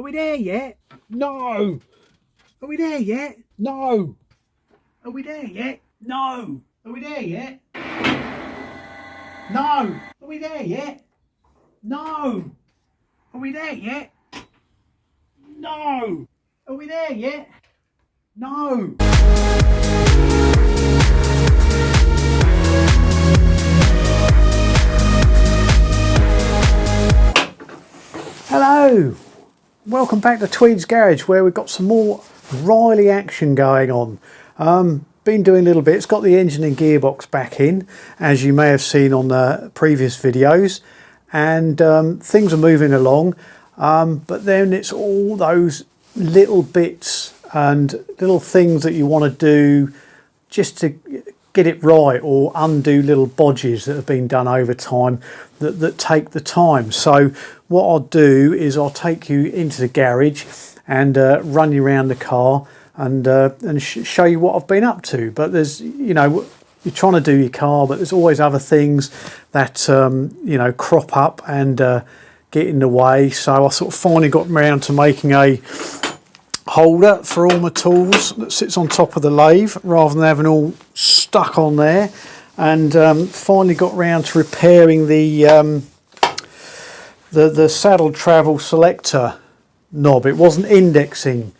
we there yet? No. Are we there yet? No. Are we there yet? No. Are we there yet? No. Are we there yet? No. Are we there yet? No. Are we there yet? No. Hello. Welcome back to Tweed's Garage, where we've got some more Riley action going on. Been doing a little bit. It's got the engine and gearbox back in, as you may have seen on the previous videos, and things are moving along, but then it's all those little bits and little things that you want to do just to get it right, or undo little bodges that have been done over time that take the time. So what I'll do is I'll take you into the garage and run you around the car and show you what I've been up to. But there's, you know, you're trying to do your car, but there's always other things that you know, crop up and get in the way. So I sort of finally got around to making a holder for all my tools that sits on top of the lathe, rather than having all stuck on there, and finally got round to repairing the saddle travel selector knob. It wasn't indexing,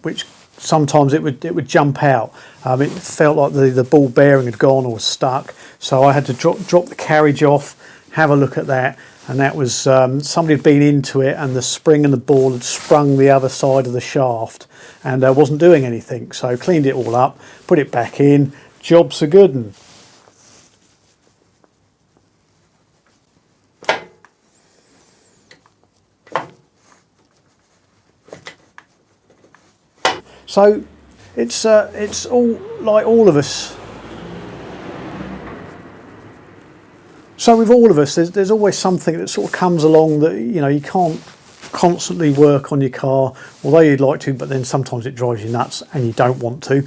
which sometimes it would jump out. It felt like the ball bearing had gone or was stuck, so I had to drop the carriage off, have a look at that. And that was somebody had been into it, and the spring and the ball had sprung the other side of the shaft and wasn't doing anything. So cleaned it all up, put it back in, job's a good one. So it's all like all of us. So with all of us, there's always something that sort of comes along that, you know, you can't constantly work on your car, although you'd like to, but then sometimes it drives you nuts and you don't want to.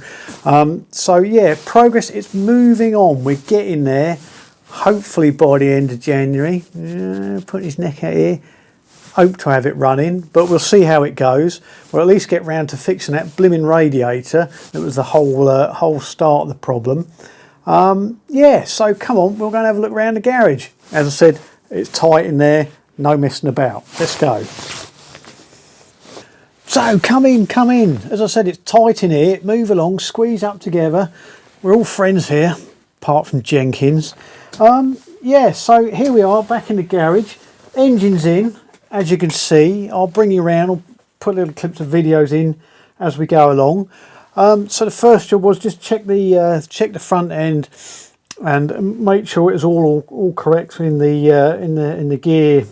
So yeah, progress, it's moving on. We're getting there. Hopefully by the end of January. Put his neck out here. Hope to have it running, but we'll see how it goes. We'll at least get round to fixing that blimmin' radiator. That was the whole start of the problem. Yeah, so come on, we're going to have a look around the garage. As I said, it's tight in there, no messing about. Let's go. So come in. As I said, it's tight in here. Move along, squeeze up together. We're all friends here, apart from Jenkins. Yeah, so here we are back in the garage. Engine's in, as you can see. I'll bring you around, I'll put little clips of videos in as we go along. So the first job was just check the front end and make sure it was all correct in the gear.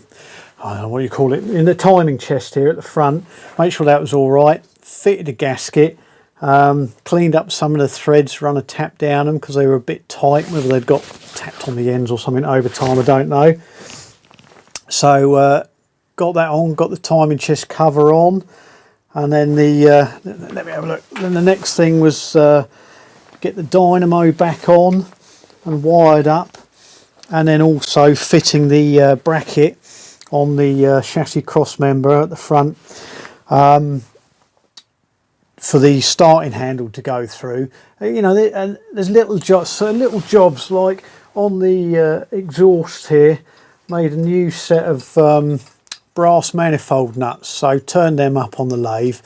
I don't know what you call it, in the timing chest here at the front. Make sure that was all right. Fitted a gasket, cleaned up some of the threads, run a tap down them because they were a bit tight. Whether they'd got tapped on the ends or something over time, I don't know. So got that on, got the timing chest cover on. And then let me have a look. Then the next thing was get the dynamo back on and wired up, and then also fitting the bracket on the chassis cross member at the front for the starting handle to go through. You know, there's little jobs like on the exhaust here. Made a new set of brass manifold nuts, so turn them up on the lathe.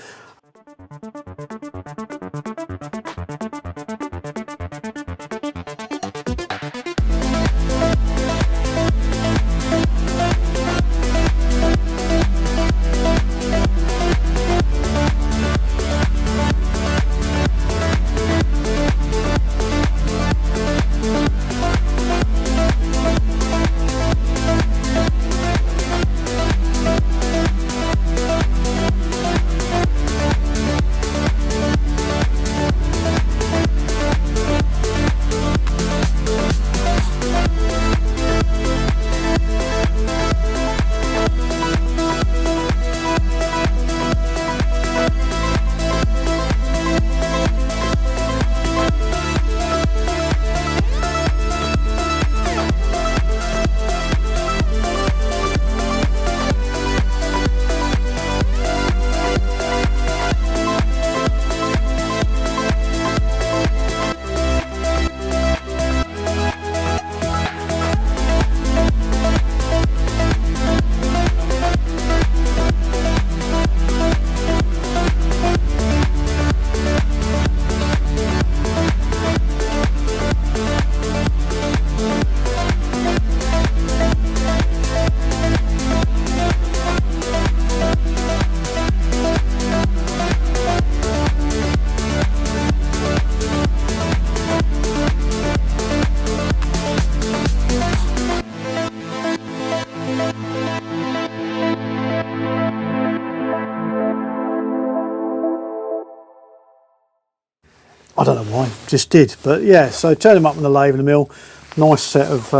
I don't know why, just did. But yeah, so turn them up in the lathe and the mill. Nice set of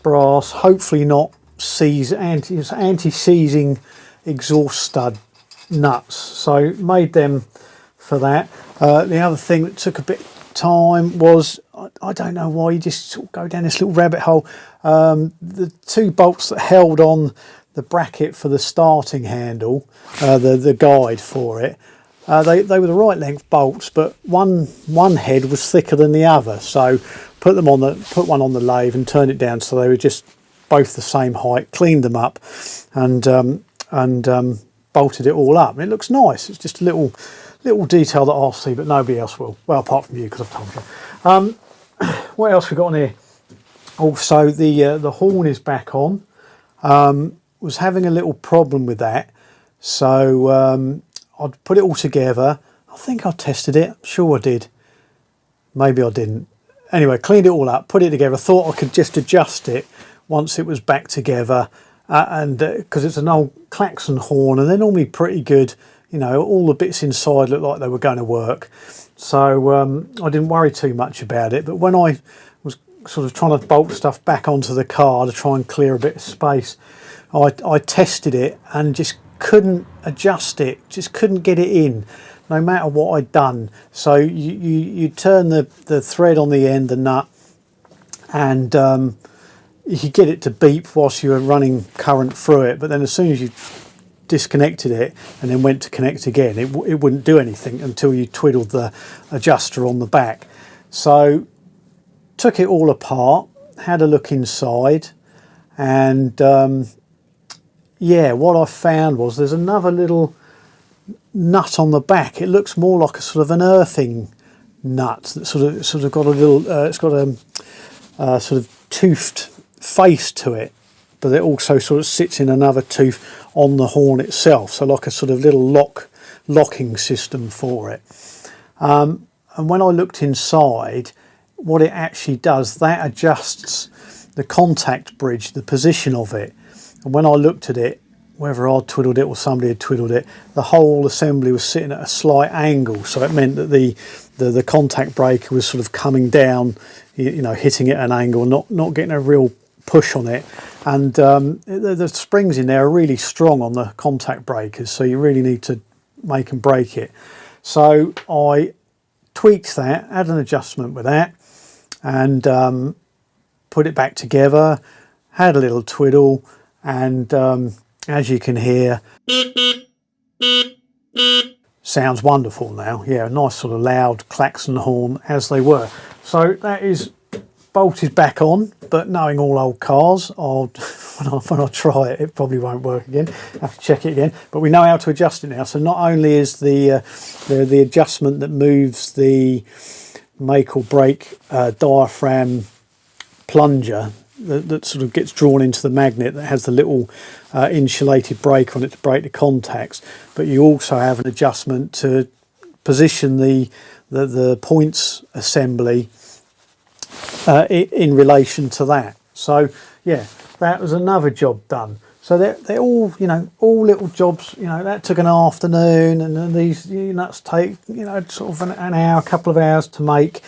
brass, hopefully not anti-seizing exhaust stud nuts. So made them for that. The other thing that took a bit of time was, I don't know why, you just sort of go down this little rabbit hole. The 2 bolts that held on the bracket for the starting handle, the guide for it, they were the right length bolts, but one head was thicker than the other. So put one on the lathe and turned it down so they were just both the same height. Cleaned them up and bolted it all up. And it looks nice. It's just a little detail that I'll see, but nobody else will. Well, apart from you, because I've told you. What else we got on here? Also, the horn is back on. Was having a little problem with that, so I'd put it all together. I think I tested it. I'm sure I did. Maybe I didn't. Anyway, cleaned it all up, put it together. Thought I could just adjust it once it was back together, and because it's an old klaxon horn, and they're normally pretty good. You know, all the bits inside look like they were going to work. So I didn't worry too much about it. But when I was sort of trying to bolt stuff back onto the car to try and clear a bit of space, I tested it and just couldn't adjust it, just couldn't get it in, no matter what I'd done. So you turn the thread on the end, the nut, and you could get it to beep whilst you were running current through it. But then as soon as you disconnected it and then went to connect again, it wouldn't do anything until you twiddled the adjuster on the back. So took it all apart, had a look inside, and yeah, what I found was there's another little nut on the back. It looks more like a sort of an earthing nut that sort of got a little it's got a sort of toothed face to it, but it also sort of sits in another tooth on the horn itself, so like a sort of little locking system for it. And when I looked inside, what it actually does, that adjusts the contact bridge, the position of it. And when I looked at it, whether I'd twiddled it or somebody had twiddled it, the whole assembly was sitting at a slight angle, so it meant that the contact breaker was sort of coming down, you know, hitting it at an angle, not getting a real push on it. And the springs in there are really strong on the contact breakers, so you really need to make and break it. So I tweaked that, had an adjustment with that, and put it back together, had a little twiddle, and as you can hear, sounds wonderful now. Yeah, a nice sort of loud klaxon horn as they were. So that is bolted back on, but knowing all old cars, when I try it, it probably won't work again. I have to check it again. But we know how to adjust it now. So not only is the adjustment that moves the make or break diaphragm plunger that sort of gets drawn into the magnet that has the little insulated breaker on it to break the contacts, but you also have an adjustment to position the points assembly in relation to that. So yeah, that was another job done. So they're all, you know, all little jobs. You know, that took an afternoon, and then these nuts take, you know, sort of an hour, a couple of hours to make,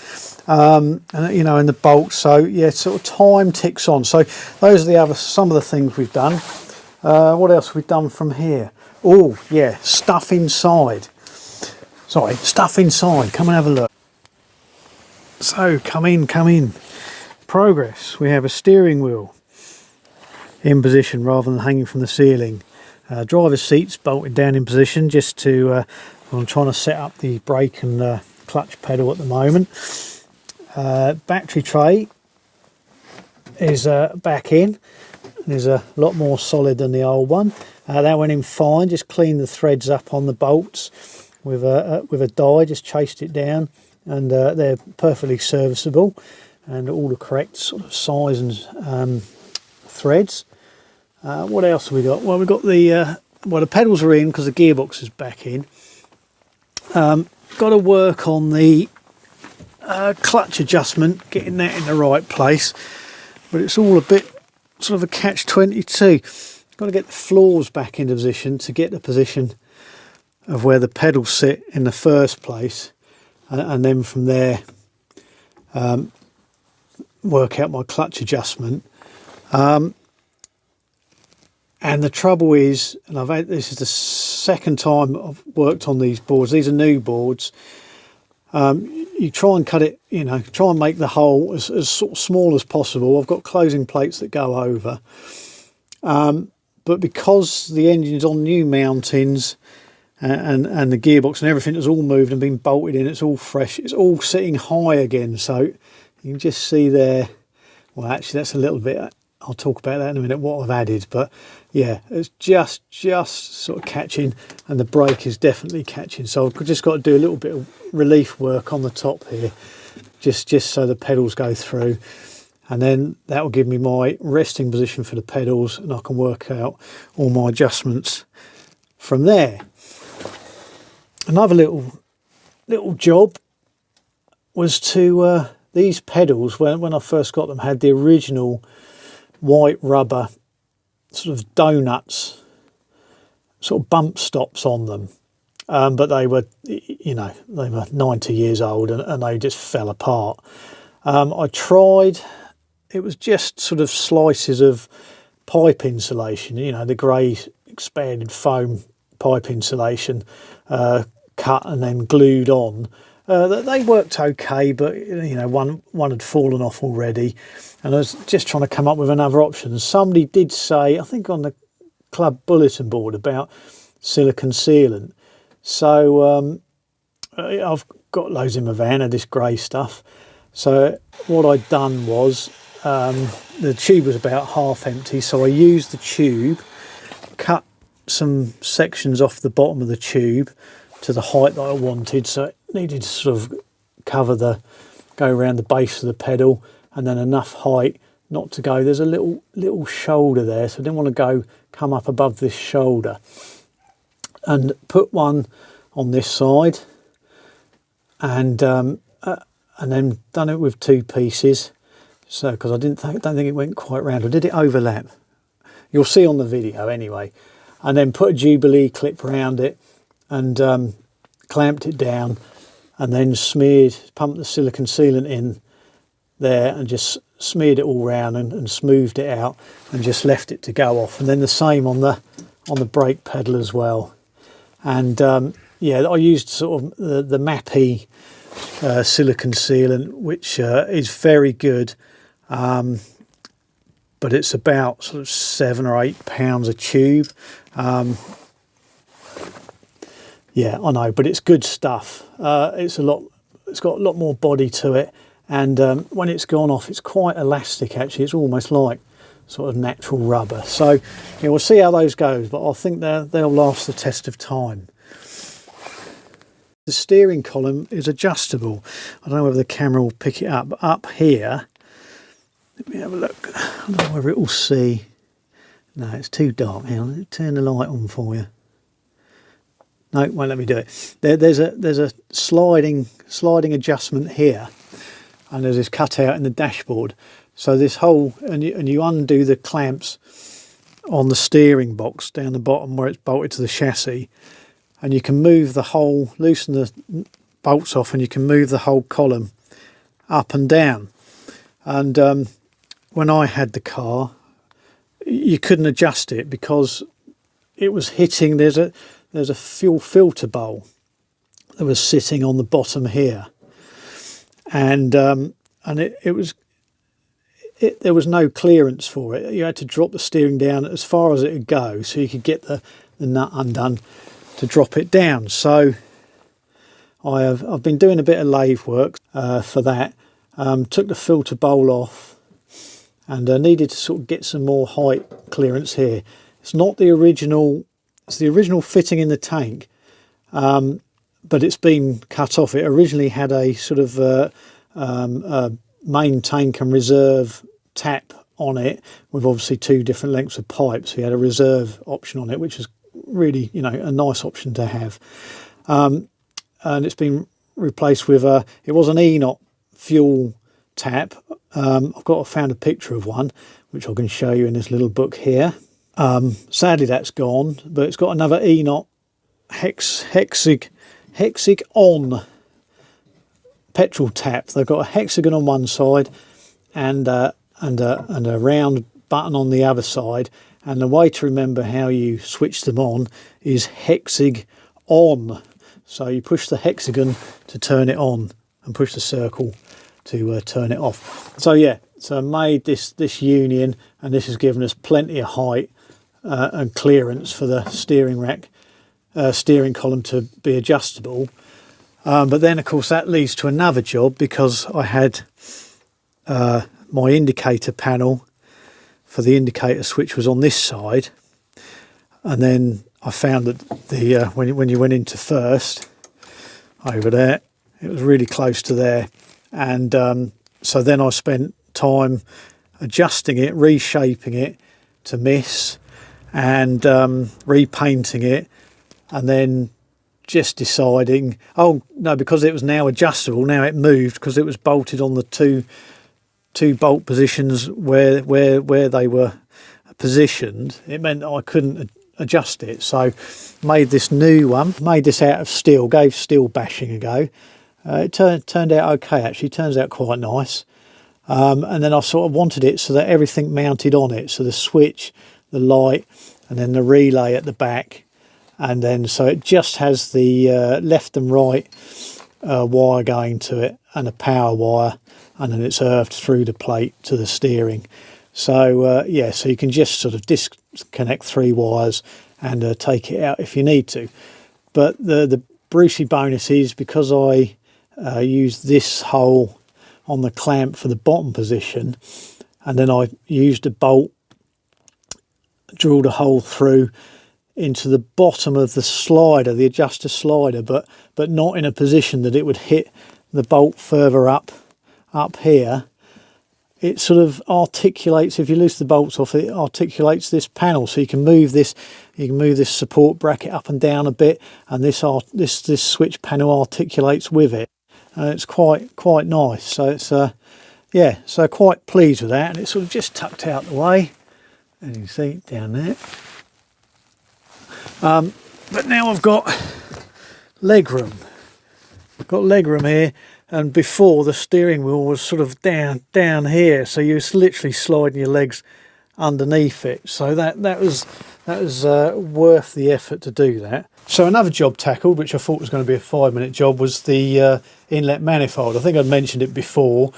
and you know, and the bolts. So yeah, sort of time ticks on. So those are some of the things we've done. What else have we done from here? Oh yeah, stuff inside. Sorry, stuff inside. Come and have a look. So come in. Progress. We have a steering wheel in position rather than hanging from the ceiling. Driver's seats bolted down in position just to, I'm trying to set up the brake and clutch pedal at the moment. Battery tray is back in. There's a lot more solid than the old one. That went in fine, just cleaned the threads up on the bolts with a die, just chased it down, and they're perfectly serviceable and all the correct sort of size and threads. What else have we got? Well, we've got the pedals are in because the gearbox is back in. Got to work on the clutch adjustment, getting that in the right place, but it's all a bit sort of a catch-22. Got to get the floors back into position to get the position of where the pedals sit in the first place. and then from there work out my clutch adjustment. And the trouble is, and this is the second time I've worked on these boards. These are new boards. You try and cut it, try and make the hole as sort of small as possible. I've got closing plates that go over. But because the engine's on new mountings and the gearbox and everything has all moved and been bolted in, it's all fresh, it's all sitting high again. So you can just see there, well actually that's a little bit, I'll talk about that in a minute, what I've added. But yeah, it's just sort of catching, and the brake is definitely catching. So I've just got to do a little bit of relief work on the top here, just so the pedals go through. And then that will give me my resting position for the pedals, and I can work out all my adjustments from there. Another little job was to, these pedals, when I first got them, had the original white rubber sort of donuts, sort of bump stops on them. But they were, they were 90 years old and they just fell apart. I tried, it was just sort of slices of pipe insulation, the grey expanded foam pipe insulation, cut and then glued on. They worked okay, but one had fallen off already, and I was just trying to come up with another option. Somebody did say, I think on the club bulletin board, about silicon sealant. So I've got loads in my van of this grey stuff. So what I'd done was, the tube was about half empty, so I used the tube, cut some sections off the bottom of the tube to the height that I wanted, so it needed to sort of go around the base of the pedal, and then enough height not to go, there's a little shoulder there, so I didn't want to come up above this shoulder, and put one on this side, and then done it with two pieces. So because I don't think it went quite round, or did it overlap? You'll see on the video anyway. And then put a Jubilee clip around it, and clamped it down, and then pumped the silicon sealant in there, and just smeared it all round and smoothed it out, and just left it to go off. And then the same on the brake pedal as well. And yeah, I used sort of the Mappy silicon sealant, which is very good, but it's about sort of £7 or £8 a tube. Yeah, I know, but it's good stuff. It's got a lot more body to it, and when it's gone off, it's quite elastic actually. It's almost like sort of natural rubber. So yeah, we'll see how those goes, but I think they'll last the test of time. The steering column is adjustable. I don't know whether the camera will pick it up, but up here, let me have a look. I don't know whether it will see. No, it's too dark. Hang on, let me turn the light on for you. No, it won't let me do it. There's a sliding adjustment here, and there's this cutout in the dashboard. So this whole, and you undo the clamps on the steering box down the bottom where it's bolted to the chassis, and you can move the whole, loosen the bolts off, and you can move the whole column up and down. And when I had the car, you couldn't adjust it because it was hitting. There's a fuel filter bowl that was sitting on the bottom here, and there was no clearance for it. You had to drop the steering down as far as it would go, so you could get the nut undone to drop it down. So I've been doing a bit of lathe work for that. Took the filter bowl off, and needed to sort of get some more height clearance here. It's not the original. It's the original fitting in the tank, but it's been cut off. It originally had a sort of main tank and reserve tap on it, with obviously two different lengths of pipe. So you had a reserve option on it, which is really, a nice option to have. And it's been replaced with it was an E-knot fuel tap. I found a picture of one, which I can show you in this little book here. Sadly that's gone, but it's got another E-knot hexig on petrol tap. They've got a hexagon on one side and a round button on the other side, and the way to remember how you switch them on is hexig on. So you push the hexagon to turn it on and push the circle to turn it off. So yeah, so I made this union, and this has given us plenty of height and clearance for the steering rack, steering column to be adjustable. But then of course that leads to another job, because I had my indicator panel for the indicator switch was on this side, and then I found that the when you went into first over there, it was really close to there, and so then I spent time adjusting it, reshaping it to miss, and repainting it, and then just deciding, oh no, because it was now adjustable, now it moved because it was bolted on the two bolt positions where they were positioned. It meant that I couldn't adjust it, so made this new one, made this out of steel, gave steel bashing a go. It turned out okay, actually. Turns out quite nice. And then I sort of wanted it so that everything mounted on it, so the switch, the light, and then the relay at the back, and then so it just has the left and right wire going to it, and a power wire, and then it's earthed through the plate to the steering. So yeah, so you can just sort of disconnect 3 wires and take it out if you need to. But the Brucey bonus is, because I used this hole on the clamp for the bottom position, and then I used a bolt, drilled a hole through into the bottom of the slider, the adjuster slider, but not in a position that it would hit the bolt further up here. It sort of articulates, if you loose the bolts off, it articulates this panel, so you can move this support bracket up and down a bit, and this switch panel articulates with it, and it's quite nice. So it's yeah, so quite pleased with that, and it's sort of just tucked out the way, and you can see down there. But now I've got legroom. I've got legroom here, and before the steering wheel was sort of down here, so you was literally sliding your legs underneath it. So that was worth the effort to do that. So another job tackled, which I thought was going to be a 5-minute job, was the inlet manifold. I think I'd mentioned it before.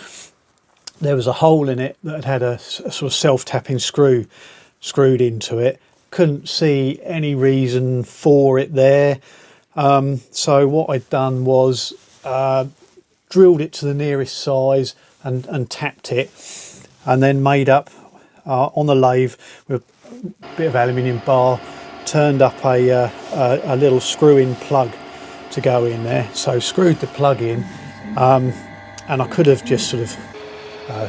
There was a hole in it that had a sort of self-tapping screw screwed into it. Couldn't see any reason for it there. So what I'd done was drilled it to the nearest size and tapped it, and then made up on the lathe with a bit of aluminium bar, turned up a little screw-in plug to go in there. So screwed the plug in, and I could have just sort of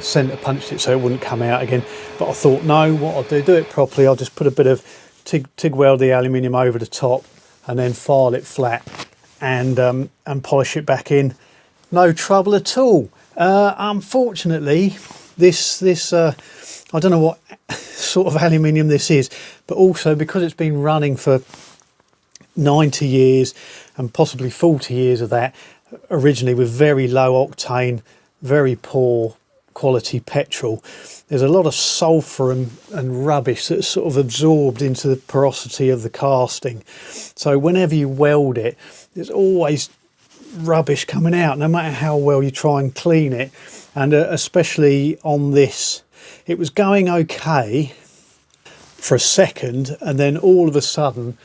centre punched it so it wouldn't come out again, but I thought no, what I'll do it properly, I'll just put a bit of TIG weld the aluminium over the top, and then file it flat and polish it back in. No trouble at all. Unfortunately, this I don't know what sort of aluminium this is, but also because it's been running for 90 years and possibly 40 years of that, originally with very low octane, very poor quality petrol, there's a lot of sulphur and rubbish that's sort of absorbed into the porosity of the casting. So whenever you weld it, there's always rubbish coming out, no matter how well you try and clean it. And especially on this, it was going okay for a second, and then all of a sudden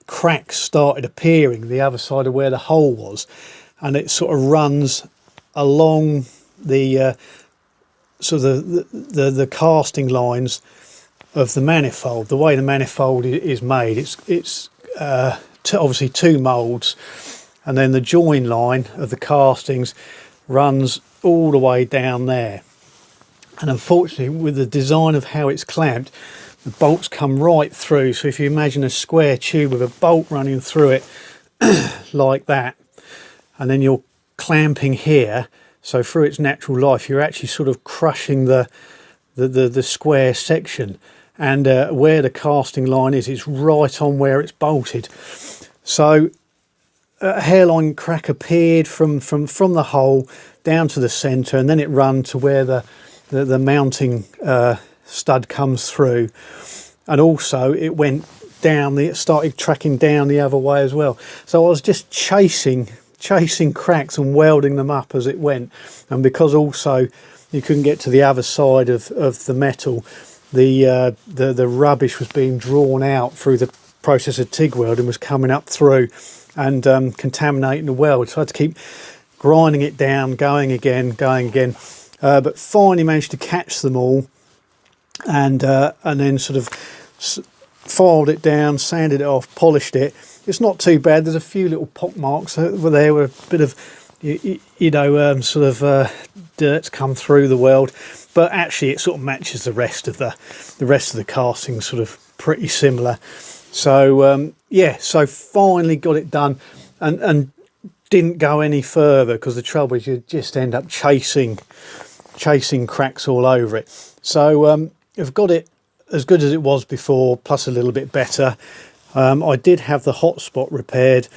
cracks started appearing the other side of where the hole was, and it sort of runs along the the casting lines of the manifold. The way the manifold is made, it's obviously 2 moulds, and then the join line of the castings runs all the way down there. And unfortunately, with the design of how it's clamped, the bolts come right through. So if you imagine a square tube with a bolt running through it like that, and then you're clamping here, so through its natural life, you're actually sort of crushing the square section. And where the casting line is, it's right on where it's bolted. So a hairline crack appeared from the hole down to the centre, and then it run to where the mounting stud comes through, and also it went down, it started tracking down the other way as well. So I was just chasing cracks and welding them up as it went, and because also you couldn't get to the other side of the metal, the rubbish was being drawn out through the process of TIG welding, was coming up through and contaminating the weld. So I had to keep grinding it down, going again, but finally managed to catch them all, and then sort of filed it down, sanded it off, polished it. It's not too bad. There's a few little pock marks over there where a bit of dirt's come through the weld, but actually it sort of matches the rest of the casting, sort of pretty similar. So yeah, so finally got it done, and didn't go any further, because the trouble is you just end up chasing cracks all over it. So I've got it as good as it was before, plus a little bit better. I did have the hot spot repaired.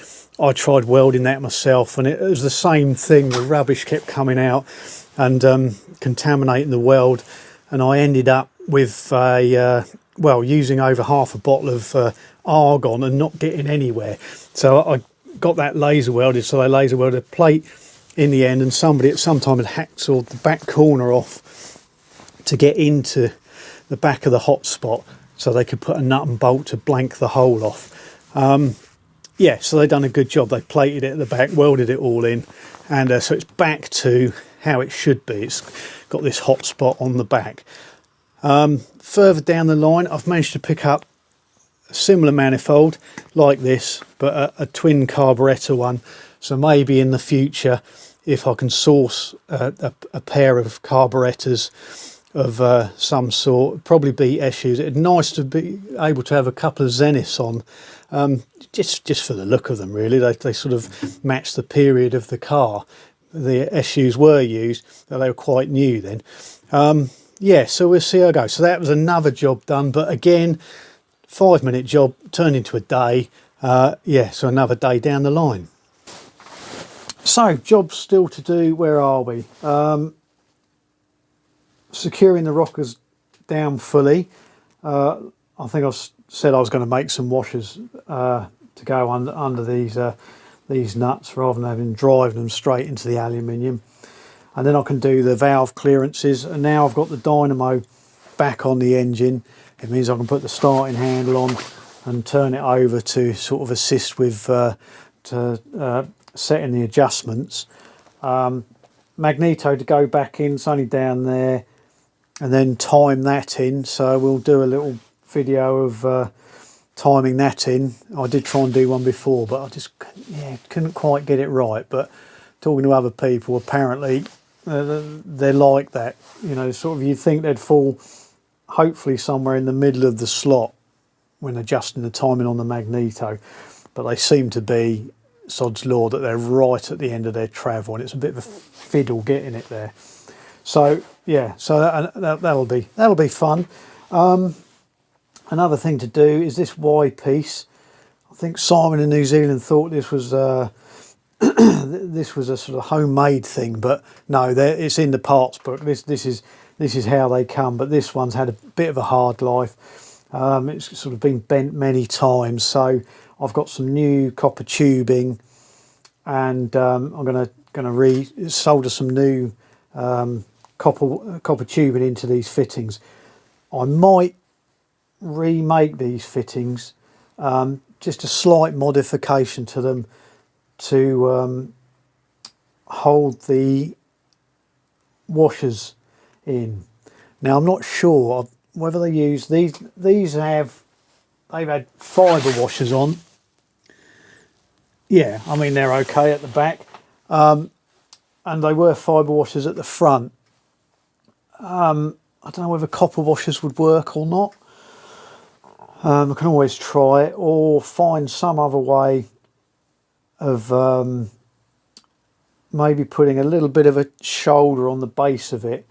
I tried welding that myself, and it was the same thing. The rubbish kept coming out and contaminating the weld, and I ended up with using over half a bottle of argon and not getting anywhere. So I got that laser welded. So I laser welded a plate in the end, and somebody at some time had hacksawed the back corner off to get into the back of the hot spot, so they could put a nut and bolt to blank the hole off. Yeah, so they've done a good job. They plated it at the back, welded it all in, and so it's back to how it should be. It's got this hot spot on the back. Further down the line, I've managed to pick up a similar manifold like this, but a twin carburettor one. So maybe in the future, if I can source a pair of carburettors of some sort, probably be SUs. It'd nice to be able to have a couple of Zeniths on, just for the look of them, really. They sort of match the period of the car. The SUs were used, but they were quite new then. Yeah, so we'll see how it goes. So that was another job done, but again, 5-minute job turned into a day. Yeah, so another day down the line. So jobs still to do. Where are we? Securing the rockers down fully. I think I said I was going to make some washers to go under these nuts, rather than having driving them straight into the aluminium. And then I can do the valve clearances. And now I've got the dynamo back on the engine. It means I can put the starting handle on and turn it over to sort of assist with setting the adjustments. Magneto to go back in, it's only down there, and then time that in. So we'll do a little video of timing that in. I did try and do one before, but I just couldn't quite get it right. But talking to other people, apparently they're like that, you know, sort of, you'd think they'd fall hopefully somewhere in the middle of the slot when adjusting the timing on the magneto, but they seem to be, sod's law, that they're right at the end of their travel, and it's a bit of a fiddle getting it there. So yeah, so that'll be fun. Another thing to do is this Y piece. I think Simon in New Zealand thought this was this was a sort of homemade thing, but no, it's in the parts book. This is how they come, but this one's had a bit of a hard life. It's sort of been bent many times, so I've got some new copper tubing, and I'm going to solder some new copper tubing into these fittings. I might remake these fittings, just a slight modification to them to hold the washers in. Now I'm not sure whether they use these. They've had fibre washers on. Yeah, I mean, they're okay at the back, and they were fibre washers at the front. I don't know whether copper washers would work or not. I can always try it, or find some other way of maybe putting a little bit of a shoulder on the base of it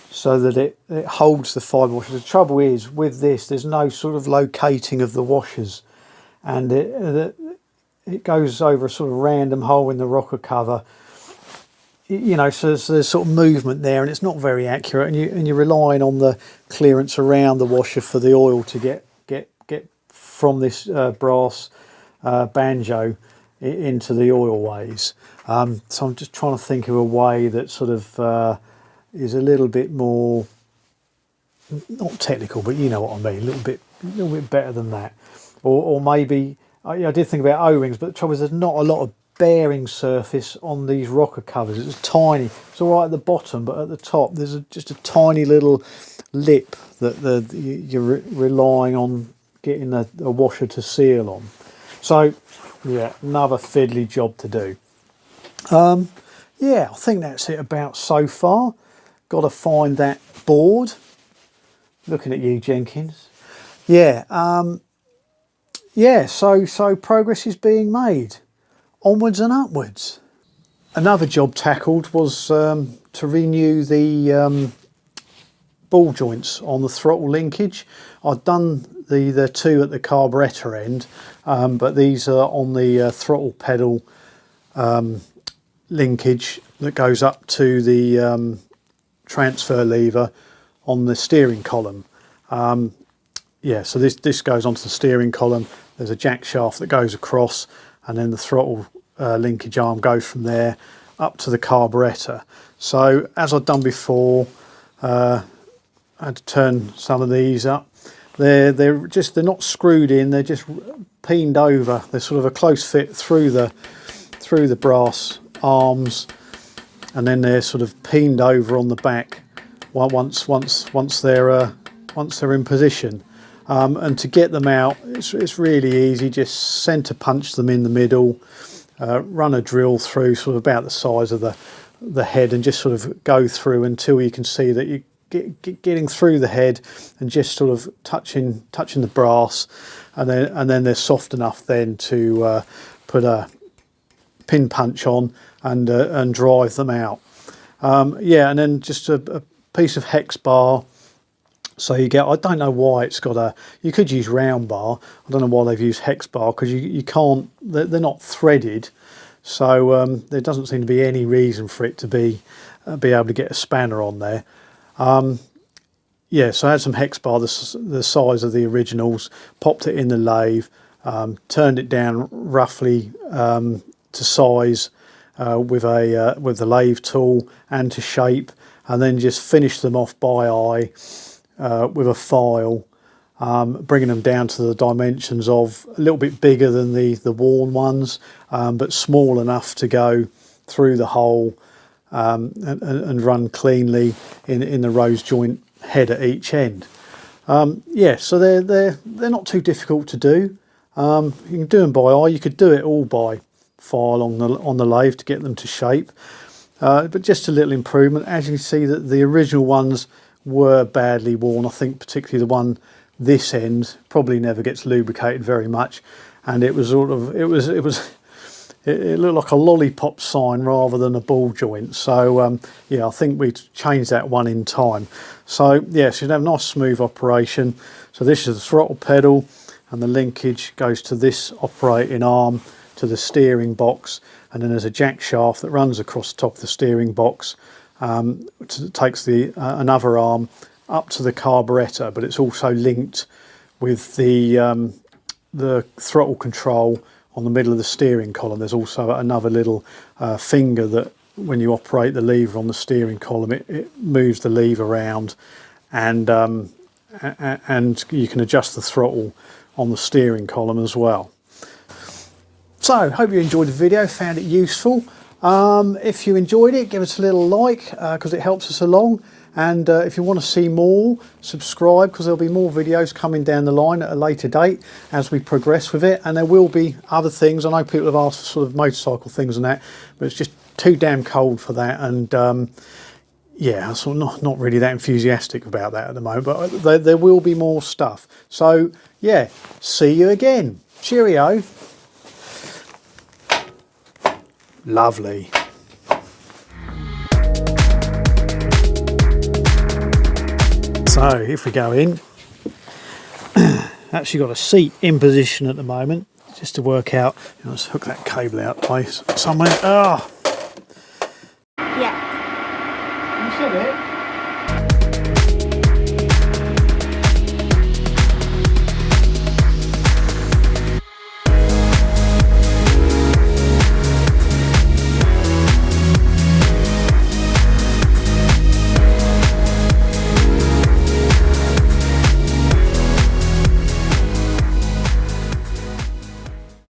so that it holds the fibre washers. The trouble is with this, there's no sort of locating of the washers, and it goes over a sort of random hole in the rocker cover. You know, so there's sort of movement there, and it's not very accurate, and you're relying on the clearance around the washer for the oil to get from this brass banjo into the oil ways. So I'm just trying to think of a way that sort of is a little bit more, not technical, but you know what I mean, a little bit better than that. Or maybe I did think about O-rings, but the trouble is there's not a lot of bearing surface on these rocker covers. It's tiny. It's all right at the bottom, but at the top there's just a tiny little lip that you're relying on getting a washer to seal on. So yeah, another fiddly job to do. Yeah, I think that's it about so far. Got to find that board. Looking at you, Jenkins. Yeah, yeah. So progress is being made. Onwards and upwards. Another job tackled was to renew the ball joints on the throttle linkage. I'd done the two at the carburettor end, but these are on the throttle pedal linkage that goes up to the transfer lever on the steering column. Yeah, so this goes onto the steering column. There's a jack shaft that goes across, and then the throttle linkage arm goes from there up to the carburettor. So as I've done before, I had to turn some of these up. They're not screwed in, they're just peened over. They're sort of a close fit through the brass arms, and then they're sort of peened over on the back once they're in position. And to get them out, it's really easy. Just centre punch them in the middle, run a drill through sort of about the size of the head, and just sort of go through until you can see that you getting through the head and just sort of touching the brass, and then they're soft enough then to put a pin punch on and drive them out. Yeah, and then just a piece of hex bar. So you get, I don't know why it's got you could use round bar. I don't know why they've used hex bar, because you can't, they're not threaded. So there doesn't seem to be any reason for it to be able to get a spanner on there. Yeah, so I had some hex bar the size of the originals, popped it in the lathe, turned it down roughly to size with the lathe tool and to shape, and then just finished them off by eye with a file, bringing them down to the dimensions of a little bit bigger than the worn ones, but small enough to go through the hole and run cleanly in the rose joint head at each end. Yeah, so they're not too difficult to do. You can do them by eye. You could do it all by file on the lathe to get them to shape, but just a little improvement. As you can see, that the original ones were badly worn. I think particularly the one this end probably never gets lubricated very much, and it was sort of it looked like a lollipop sign rather than a ball joint. So yeah, I think we changed that one in time. So yeah, so you have a nice smooth operation. So this is the throttle pedal, and the linkage goes to this operating arm to the steering box, and then there's a jack shaft that runs across the top of the steering box, takes the another arm up to the carburettor, but it's also linked with the throttle control on the middle of the steering column. There's also another little finger that when you operate the lever on the steering column, it moves the lever around, and you can adjust the throttle on the steering column as well. So hope you enjoyed the video, found it useful. If you enjoyed it, give us a little like, because it helps us along. And if you want to see more, subscribe, because there'll be more videos coming down the line at a later date as we progress with it. And there will be other things. I know people have asked for sort of motorcycle things and that, but it's just too damn cold for that. And yeah, I'm sort of not really that enthusiastic about that at the moment, but there will be more stuff. So yeah, see you again. Cheerio. Lovely. So if we go in, actually got a seat in position at the moment. just to work out. Let's hook that cable out place somewhere. Oh,